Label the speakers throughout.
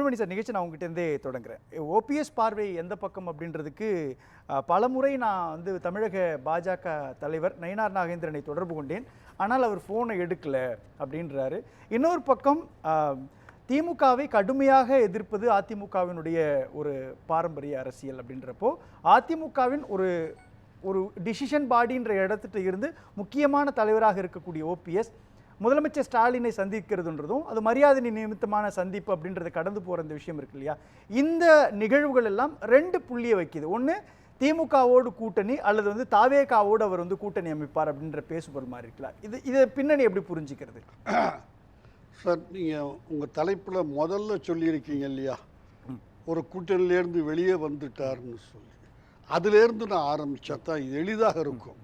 Speaker 1: Subramaniya sir, நிகழ்ச்சி நான் உங்ககிட்டேருந்தே தொடங்குறேன். OPS பார்வை எந்த பக்கம் அப்படின்றதுக்கு பலமுறை நான் வந்து தமிழக பாஜக தலைவர் நயினார் நாகேந்திரனை தொடர்பு கொண்டேன். ஆனால் அவர் ஃபோனை எடுக்கல அப்படின்றாரு. இன்னொரு பக்கம் திமுகவை கடுமையாக எதிர்ப்பது அதிமுகவினுடைய ஒரு பாரம்பரிய அரசியல் அப்படின்றப்போ அதிமுகவின் ஒரு ஒரு டிசிஷன் பாடின்ற இடத்துட்டு இருந்து முக்கியமான தலைவராக இருக்கக்கூடிய ஓபிஎஸ் முதலமைச்சர் ஸ்டாலினை சந்திக்கிறதுன்றதும் அது மரியாதை நிமித்தமான சந்திப்பு அப்படின்றத கடந்து போகிற இந்த விஷயம் இருக்கு இல்லையா? இந்த நிகழ்வுகள் எல்லாம் ரெண்டு புள்ளியை வைக்குது. ஒன்று, திமுகவோடு கூட்டணி அல்லது வந்து தாவேகாவோடு அவர் வந்து கூட்டணி அமைப்பார் அப்படின்ற பேசுபொருள் மாதிரி இருக்கலாம். இதை பின்னணி எப்படி புரிஞ்சுக்கிறது
Speaker 2: சார்? நீங்கள் உங்கள் தலைப்பில் முதல்ல சொல்லியிருக்கீங்க இல்லையா, ஒரு கூட்டணியிலேருந்து வெளியே வந்துட்டார்னு சொல்லி, அதிலேருந்து நான் ஆரம்பித்தா தான் இது எளிதாக இருக்கும்.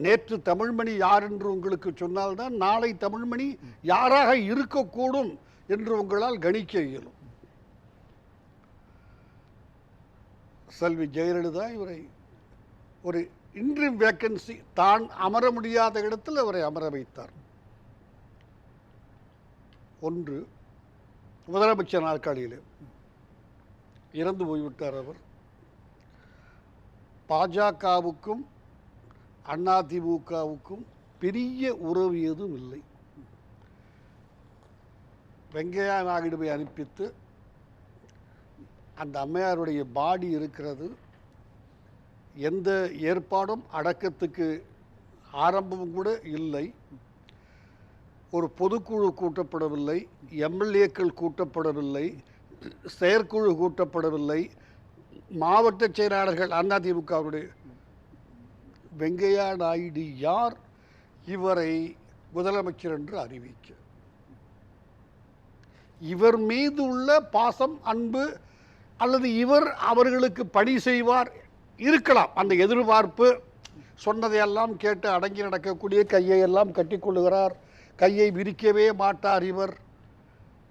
Speaker 2: நேற்று தமிழ்மணி யார் என்று உங்களுக்கு சொன்னால்தான் நாளை தமிழ்மணி யாராக இருக்கக்கூடும் என்று உங்களால் கணிக்க இயலும். செல்வி ஜெயலலிதா இவரை ஒரு இன்ட்ரீம் வேக்கன்சி, தான் அமர முடியாத இடத்தில் அவரை அமர வைத்தார். ஒன்று, முதலமைச்சர் நாற்காலியில் இறந்து போய்விட்டார் அவர். பாஜகவுக்கும் அதிமுகவுக்கும் பெரிய உறவு எதுவும் இல்லை. வெங்கையா நாயுடுவை அனுப்பித்து அந்த அம்மையாருடைய பாடி இருக்கிறது. எந்த ஏற்பாடும் அடக்கத்துக்கு ஆரம்பமும் கூட இல்லை. ஒரு பொதுக்குழு கூட்டப்படவில்லை, எம்எல்ஏக்கள் கூட்டப்படவில்லை, செயற்குழு கூட்டப்படவில்லை, மாவட்ட செயலாளர்கள் அதிமுகவுடைய. வெங்கையா நாயுடு யார் இவரை முதலமைச்சர் என்று அறிவிக்க? இவர் மீது உள்ள பாசம், அன்பு, அல்லது இவர் அவர்களுக்கு பணி செய்வார் இருக்கலாம். அந்த எதிர்பார்ப்பு, சொன்னதையெல்லாம் கேட்டு அடங்கி நடக்கக்கூடிய, கையை எல்லாம் கட்டிக்கொள்ளுகிறார், கையை விரிக்கவே மாட்டார் இவர்,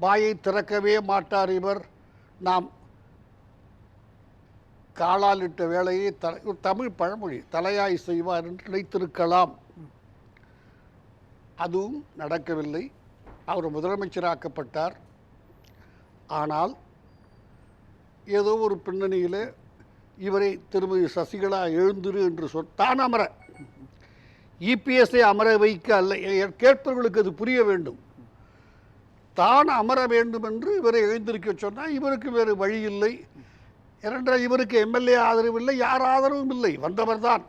Speaker 2: வாயை திறக்கவே மாட்டார் இவர், நாம் காலால் இட்ட வேலையை தமிழ் பழமொழி தலையாய் செய்வார் என்று நினைத்திருக்கலாம். அதுவும் நடக்கவில்லை. அவர் முதலமைச்சராக்கப்பட்டார். ஆனால் ஏதோ ஒரு பின்னணியில் இவரை திருமதி சசிகலா எழுந்திரு என்று தான் அமர, இபிஎஸ்ஐ அமர வைக்க அல்ல, கேட்பவர்களுக்கு அது புரிய வேண்டும். தான் அமர வேண்டும் என்று இவரை எழுந்திருக்க சொன்னால் இவருக்கு வேறு வழி இல்லை. ஏனென்றால் இவருக்கு எம்எல்ஏ ஆதரவு இல்லை, யார் ஆதரவும் இல்லை. வந்தவர் தான்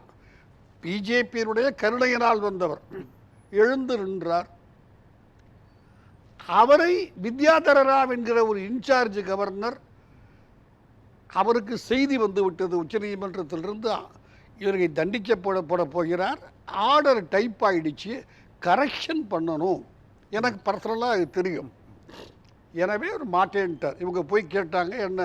Speaker 2: பிஜேபியினுடைய கருணையினால் வந்தவர். எழுந்து நின்றார். அவரை வித்யாதர ராவ் என்கிற ஒரு இன்சார்ஜ் கவர்னர், அவருக்கு செய்தி வந்து விட்டது உச்சநீதிமன்றத்திலிருந்து, இவரை தண்டிக்கப்பட போகிறார், ஆர்டர் டைப் ஆகிடுச்சு, கரெக்ஷன் பண்ணணும். எனக்கு பர்சனலாக அது தெரியும். எனவே ஒரு மாட்டேன்ட்டார். இவங்க போய் கேட்டாங்க, என்ன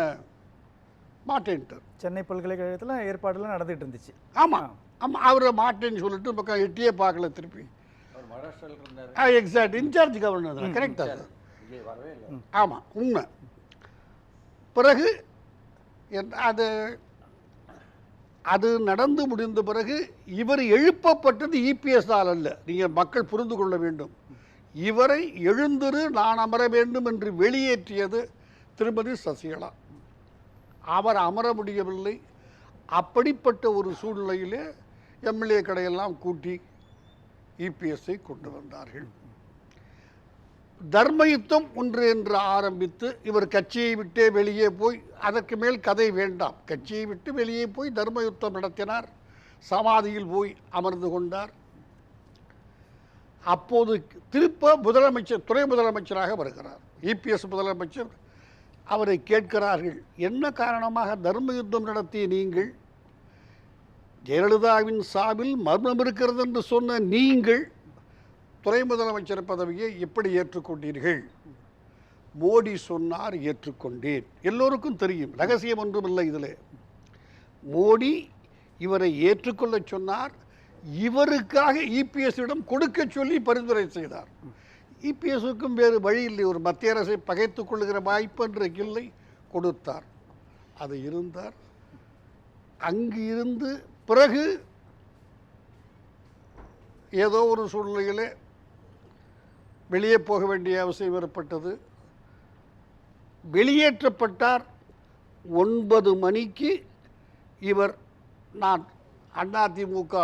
Speaker 2: மாட்டேன்ட்டார்.
Speaker 1: சென்னை பல்கலைக்கழகத்தில் ஏற்பாடுலாம் நடந்துகிட்டு இருந்துச்சு.
Speaker 2: ஆமாம் ஆமாம், அவரை மாட்டேன்னு சொல்லிட்டு பக்கம் எட்டியே பார்க்கல திருப்பி. எக்ஸாக்ட் இன்சார்ஜ் கவர்னர் தான். கரெக்டாக சார்? ஆமாம், உண்மை. பிறகு அது நடந்து முடிந்த பிறகு இவர் எழுப்பப்பட்டது இபிஎஸ்ஆல் அல்ல. நீங்கள் மக்கள் புரிந்து கொள்ள வேண்டும். இவரை எழுந்திரு, நான் அமர வேண்டும் என்று வெளியேற்றியது திருமதி சசிகலா. அவர் அமர முடியவில்லை. அப்படிப்பட்ட ஒரு சூழ்நிலையிலே எம்எல்ஏ கடையெல்லாம் கூட்டி இபிஎஸ்ஐ கொண்டு வந்தார்கள். தர்மயுத்தம் ஒன்று என்று ஆரம்பித்து இவர் கட்சியை விட்டே வெளியே போய், அதற்கு மேல் கதை வேண்டாம், கட்சியை விட்டு வெளியே போய் தர்மயுத்தம் நடத்தினார். சமாதியில் போய் அமர்ந்து கொண்டார். அப்போது திருப்ப முதலமைச்சர், துணை முதலமைச்சராக வருகிறார் இபிஎஸ் முதலமைச்சர். அவரை கேட்கிறார்கள், என்ன காரணமாக தர்ம யுத்தம் நடத்திய நீங்கள், ஜெயலலிதாவின் சாவில் மர்மம் இருக்கிறது என்று சொன்ன நீங்கள் துணை முதலமைச்சர் பதவியை எப்படி ஏற்றுக்கொண்டீர்கள்? மோடி சொன்னார், ஏற்றுக்கொண்டேன். எல்லோருக்கும் தெரியும், ரகசியம் ஒன்றும் இல்லை இதில். மோடி இவரை ஏற்றுக்கொள்ள சொன்னார். இவருக்காக இபிஎஸ்ஸிடம் கொடுக்க சொல்லி பரிந்துரை செய்தார். இபிஎஸ்ஸுக்கும் வேறு வழி இல்லை, ஒரு மத்திய அரசை பகைத்துக் கொள்ளுகிற வாய்ப்பு அன்றைக்கு இல்லை, கொடுத்தார். அது இருந்தார். அங்கு இருந்து பிறகு ஏதோ ஒரு சூழ்நிலையிலே வெளியே போக வேண்டிய அவசியம் ஏற்பட்டது. வெளியேற்றப்பட்டார். 9 மணிக்கு இவர் நான் அதிமுக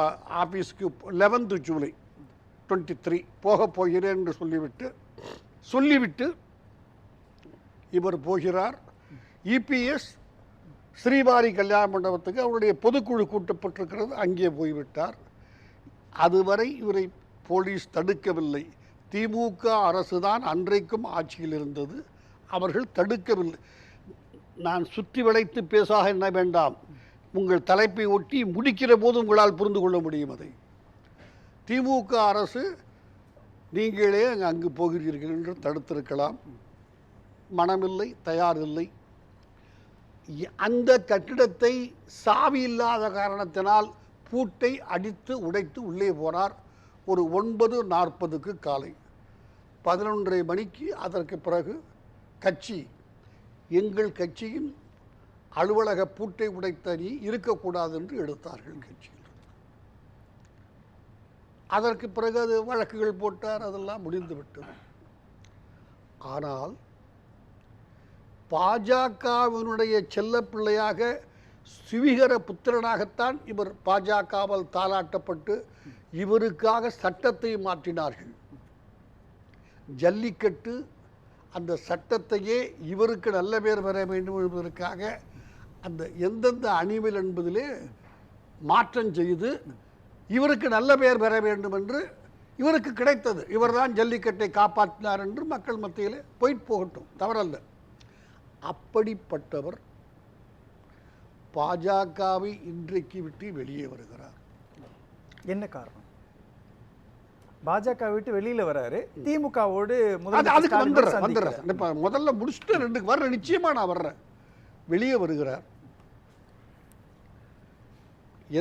Speaker 2: ஆஃபீஸ்க்கு 11th ஜூலை 23 போகப் போகிறேன் என்று சொல்லிவிட்டு இவர் போகிறார். இபிஎஸ் ஸ்ரீவாரி கல்யாண மண்டபத்துக்கு அவருடைய பொதுக்குழு கூட்டப்பட்டிருக்கிறது, அங்கே போய்விட்டார். அதுவரை இவரை போலீஸ் தடுக்கவில்லை. திமுக அரசு தான் அன்றைக்கும் ஆட்சியில் இருந்தது, அவர்கள் தடுக்கவில்லை. நான் சுற்றி வளைத்து பேசாக என்ன வேண்டாம், உங்கள் தலைப்பை ஒட்டி முடிக்கிற போது உங்களால் புரிந்து கொள்ள முடியும். அதை திமுக அரசு நீங்களே அங்கு போகிறீர்கள் என்று தடுத்திருக்கலாம். மனமில்லை, தயாரில்லை. அந்த கட்டிடத்தை சாவி இல்லாத காரணத்தினால் பூட்டை அடித்து உடைத்து உள்ளே போனார். ஒரு 9:40 காலை 11:30 மணிக்கு அதற்கு பிறகு எங்கள் கட்சியின் அலுவலக பூட்டை உடைத்த நீ இருக்கக்கூடாது என்று எடுத்தார்கள் கட்சியில். அதற்கு பிறகு அது வழக்குகள் போட்டார், அதெல்லாம் முடிந்துவிட்டது. ஆனால் பாஜகவினுடைய செல்லப்பிள்ளையாக சுவிகர புத்திரனாகத்தான் இவர் பாஜகவால் தாளாட்டப்பட்டு இவருக்காக சட்டத்தை மாற்றினார்கள். ஜல்லிக்கட்டு அந்த சட்டத்தையே இவருக்கு நல்ல பேர் வர வேண்டும் என்பதற்காக அந்த எந்தெந்த அணிவில் என்பதிலே மாற்றம் செய்து இவருக்கு நல்ல பெயர் பெற வேண்டும் என்று இவருக்கு கிடைத்தது. இவர்தான் ஜல்லிக்கட்டை காப்பாற்றினார் என்று மக்கள் மத்தியில் போயிட்டு போகட்டும், தவறல்ல. அப்படிப்பட்டவர் பாஜகவை இன்றைக்கு விட்டு வெளியே வருகிறார்.
Speaker 1: என்ன காரணம்? பாஜக விட்டு வெளியில வராரு, திமுகவோடு
Speaker 2: அதுக்கு வந்துடுறேன். முதல்ல முடிச்சுட்டு 2 வர்ற நிச்சயமா நான் வர்றேன். வெளியே வருகிறார்.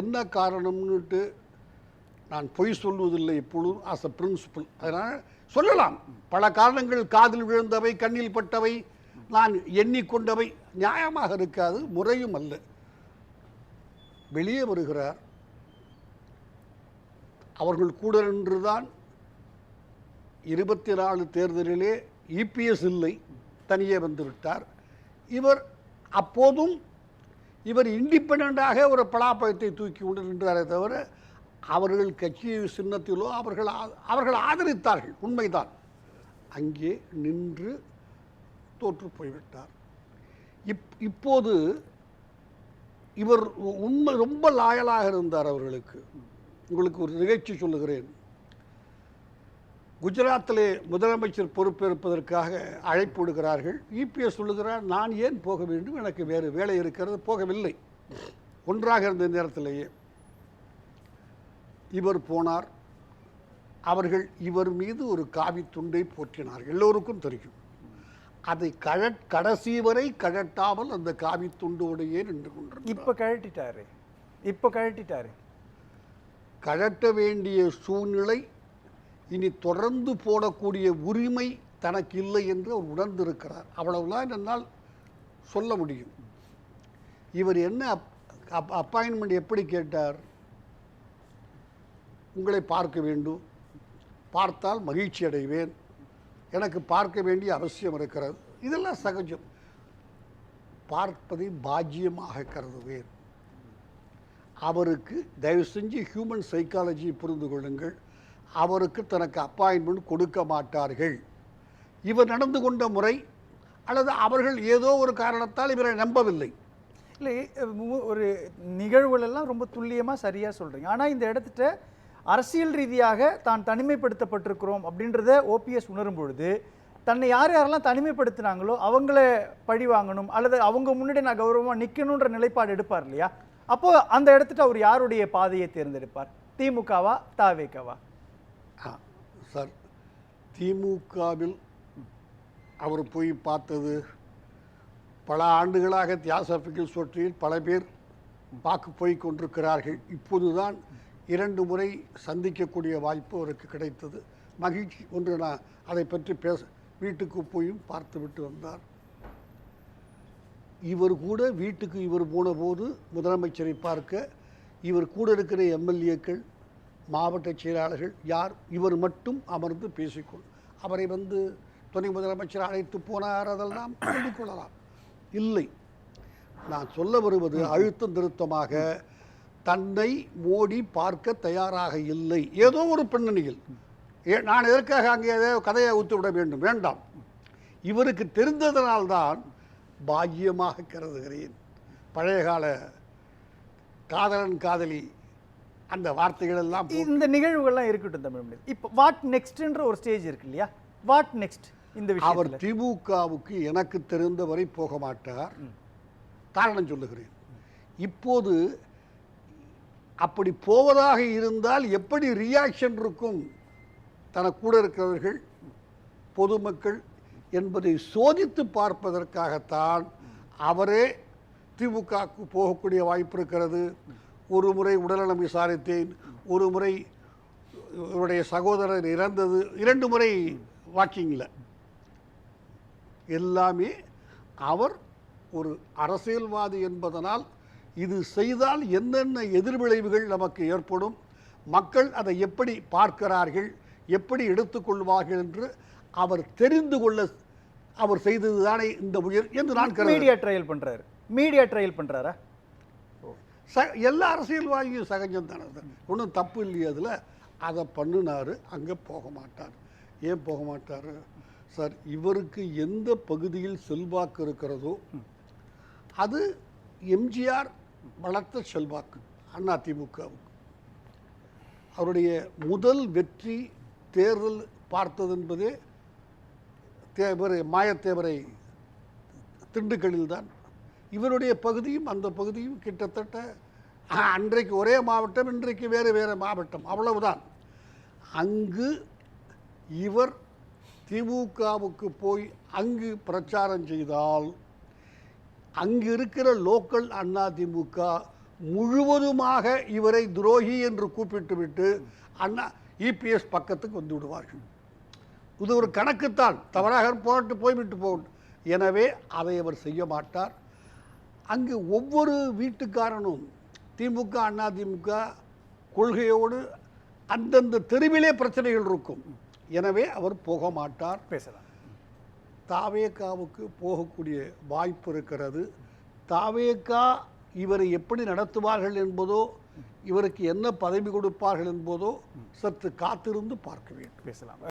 Speaker 2: என்ன காரணம்னுட்டு நான் பொய் சொல்வதில்லை எப்பொழுதும், ஆஸ் அ பிரின்சிபல். அதனால் சொல்லலாம் பல காரணங்கள், காதில் விழுந்தவை, கண்ணில் பட்டவை, நான் எண்ணிக்கொண்டவை நியாயமாக இருக்காது, முறையும் அல்ல. வெளியே வருகிறார். அவர்கள் கூட நின்றுதான் 24 தேர்தலிலே இபிஎஸ் இல்லை, தனியே வந்துவிட்டார். அப்போதும் இவர் இண்டிபெண்டாக ஒரு பலாப்பழத்தை தூக்கி கொண்டு நின்றாரே தவிர அவர்கள் கட்சி சின்னத்திலோ அவர்கள் ஆதரித்தார்கள், உண்மைதான். அங்கே நின்று தோற்று போய்விட்டார். இப்போது இவர் உண்மை ரொம்ப லாயலாக இருந்தார் அவர்களுக்கு. உங்களுக்கு ஒரு நிகழ்ச்சி சொல்லுகிறேன். குஜராத்திலே முதலமைச்சர் பொறுப்பேற்பதற்காக அழைப்பு விடுகிறார்கள். இபிஎஸ் சொல்லுகிறார், நான் ஏன் போக வேண்டும், எனக்கு வேறு வேலை இருக்கிறது, போகவில்லை. ஒன்றாக இருந்த நேரத்திலேயே இவர் போனார். அவர்கள் இவர் மீது ஒரு காவி துண்டை போற்றினார்கள், எல்லோருக்கும் தெரியும். அதை கடைசி வரை கழட்டாமல் அந்த காவி துண்டோடையே நின்று கொண்டிருந்தார்.
Speaker 1: இப்ப கழட்டிட்டாரு.
Speaker 2: கழட்ட வேண்டிய சூழ்நிலை, இனி தொடர்ந்து போடக்கூடிய உரிமை தனக்கு இல்லை என்று அவர் உணர்ந்திருக்கிறார். அவ்வளவுதான் என்னால் சொல்ல முடியும். இவர் என்ன அப்பாயின்மெண்ட் எப்படி கேட்டார்? உங்களை பார்க்க வேண்டும், பார்த்தால் மகிழ்ச்சி அடைவேன், எனக்கு பார்க்க வேண்டிய அவசியம் இருக்கிறது, இதெல்லாம் சகஜம். பார்ப்பதை பாஜ்யமாக கருதுவேன். அவருக்கு தயவு செஞ்சு ஹியூமன் சைக்காலஜி புரிந்து கொள்ளுங்கள். அவருக்கு தனக்கு அப்பாயின்மெண்ட் கொடுக்க மாட்டார்கள். இவர் நடந்து கொண்ட முறை அல்லது அவர்கள் ஏதோ ஒரு காரணத்தால் இவரை நம்பவில்லை.
Speaker 1: இல்லை, ஒரு நிகழ்வுகளெல்லாம் ரொம்ப துல்லியமாக சரியாக சொல்கிறீங்க. ஆனால் இந்த இடத்துல அரசியல் ரீதியாக தான் தனிமைப்படுத்தப்பட்டிருக்கிறோம் அப்படின்றத ஓபிஎஸ் உணரும் பொழுது தன்னை யாரெல்லாம் தனிமைப்படுத்தினாங்களோ அவங்கள பழி வாங்கணும் அல்லது அவங்க முன்னாடி நான் கௌரவமாக நிற்கணுன்ற நிலைப்பாடு எடுப்பார் இல்லையா? அப்போது அந்த இடத்துட்டு அவர் யாருடைய பாதையை தேர்ந்தெடுப்பார்? திமுகவா, தாவேகவா?
Speaker 2: சார், திமுகவில் அவர் போய் பார்த்தது பல ஆண்டுகளாக தியாசபிக்கல் சொற்றில் பல பேர் பார்க்க போய் கொண்டிருக்கிறார்கள். இப்போதுதான் 2 முறை சந்திக்கக்கூடிய வாய்ப்பு அவருக்கு கிடைத்தது. மகிழ்ச்சி ஒன்று. நான் அதை பற்றி வீட்டுக்கு போயும் பார்த்து விட்டு வந்தார். இவர் கூட வீட்டுக்கு இவர் போன போது முதலமைச்சரை பார்க்க இவர் கூட இருக்கிற எம்எல்ஏக்கள், மாவட்ட செயலாளர்கள் யார், இவர் மட்டும் அமர்ந்து பேசிக்கொள். அவரை துணை முதலமைச்சர் அழைத்து போனார், அதெல்லாம் சொல்லிக்கொள்ளலாம். இல்லை, நான் சொல்ல வருவது அழுத்தம் திருத்தமாக தன்னை மோடி பார்க்க தயாராக இல்லை. ஏதோ ஒரு பின்னணியில் நான் எதற்காக அங்கே ஏதோ கதையை ஊற்றிவிட வேண்டும், வேண்டாம். இவருக்கு தெரிந்ததனால்தான் பாக்கியமாக கருதுகிறேன். பழைய கால காதலன் காதலி அந்த வார்த்தைகள் எல்லாம்
Speaker 1: இந்த நிகழ்வுகள்லாம் இருக்கட்டும் தமிழ். இப்போ வாட் நெக்ஸ்ட்ன்ற ஒரு ஸ்டேஜ் இருக்கு இல்லையா? வாட் நெக்ஸ்ட் இந்த விஷயம்?
Speaker 2: அவர் திமுகவுக்கு எனக்கு தெரிந்தவரை போக மாட்டார். காரணம் சொல்லுகிறேன். இப்போது அப்படி போவதாக இருந்தால் எப்படி ரியாக்ஷன் இருக்கும் தனக்கு கூட இருக்கிறவர்கள், பொதுமக்கள் என்பதை சோதித்து பார்ப்பதற்காகத்தான் அவரே திமுகவுக்கு போகக்கூடிய வாய்ப்பு இருக்கிறது. ஒரு முறை உடல்நலம் விசாரித்தேன், ஒரு முறை இவருடைய சகோதரர் இறந்தது, 2 முறை வாக்கிங்கில். எல்லாமே அவர் ஒரு அரசியல்வாதி என்பதனால் இது செய்தால் என்னென்ன எதிர்விளைவுகள் நமக்கு ஏற்படும், மக்கள் அதை எப்படி பார்க்கிறார்கள், எப்படி எடுத்துக்கொள்வார்கள் என்று அவர் தெரிந்து கொள்ள அவர் செய்தது தானே இந்த முயற்சி என்று நான் கருதுகிறேன்.
Speaker 1: மீடியா ட்ரையல் பண்றாரு. மீடியா ட்ரையல் பண்றாரா?
Speaker 2: எல்லா அரசியல்வாதியும் சகஜம் தானே, ஒன்றும் தப்பு இல்லையே அதில். அதை பண்ணினார். அங்கே போக மாட்டார். ஏன் போக மாட்டார் சார்? இவருக்கு எந்த பகுதியில் செல்வாக்கு இருக்கிறதோ அது எம்ஜிஆர் வளர்த்த செல்வாக்கு அதிமுகவுக்கு. அவருடைய முதல் வெற்றி தேர்தல் பார்த்தது என்பதே மாயத்தேவரை திண்டுக்கல்லில் தான். இவருடைய பகுதியும் அந்த பகுதியும் கிட்டத்தட்ட அன்றைக்கு ஒரே மாவட்டம், இன்றைக்கு வேறு வேறு மாவட்டம், அவ்வளவுதான். அங்கு இவர் திமுகவுக்கு போய் அங்கு பிரச்சாரம் செய்தால் அங்கு இருக்கிற லோக்கல் அதிமுக முழுவதுமாக இவரை துரோகி என்று கூப்பிட்டு விட்டு இபிஎஸ் பக்கத்துக்கு வந்து விடுவார்கள். இது ஒரு கணக்குத்தான். தவறாக போய்விட்டு போகணும். எனவே அதை அவர் செய்ய மாட்டார். அங்கு ஒவ்வொரு வீட்டுக்காரனும் திமுக அதிமுக கொள்கையோடு அந்தந்த தெருவிலே பிரச்சனைகள் இருக்கும். எனவே அவர் போக மாட்டார்.
Speaker 1: பேசலாம்.
Speaker 2: தாவேகாவுக்கு போகக்கூடிய வாய்ப்பு இருக்கிறது. தாவேகா இவரை எப்படி நடத்துவார்கள் என்பதோ, இவருக்கு என்ன பதவி கொடுப்பார்கள் என்பதோ சற்று காத்திருந்து பார்க்க வேண்டும்.
Speaker 1: பேசலாம்.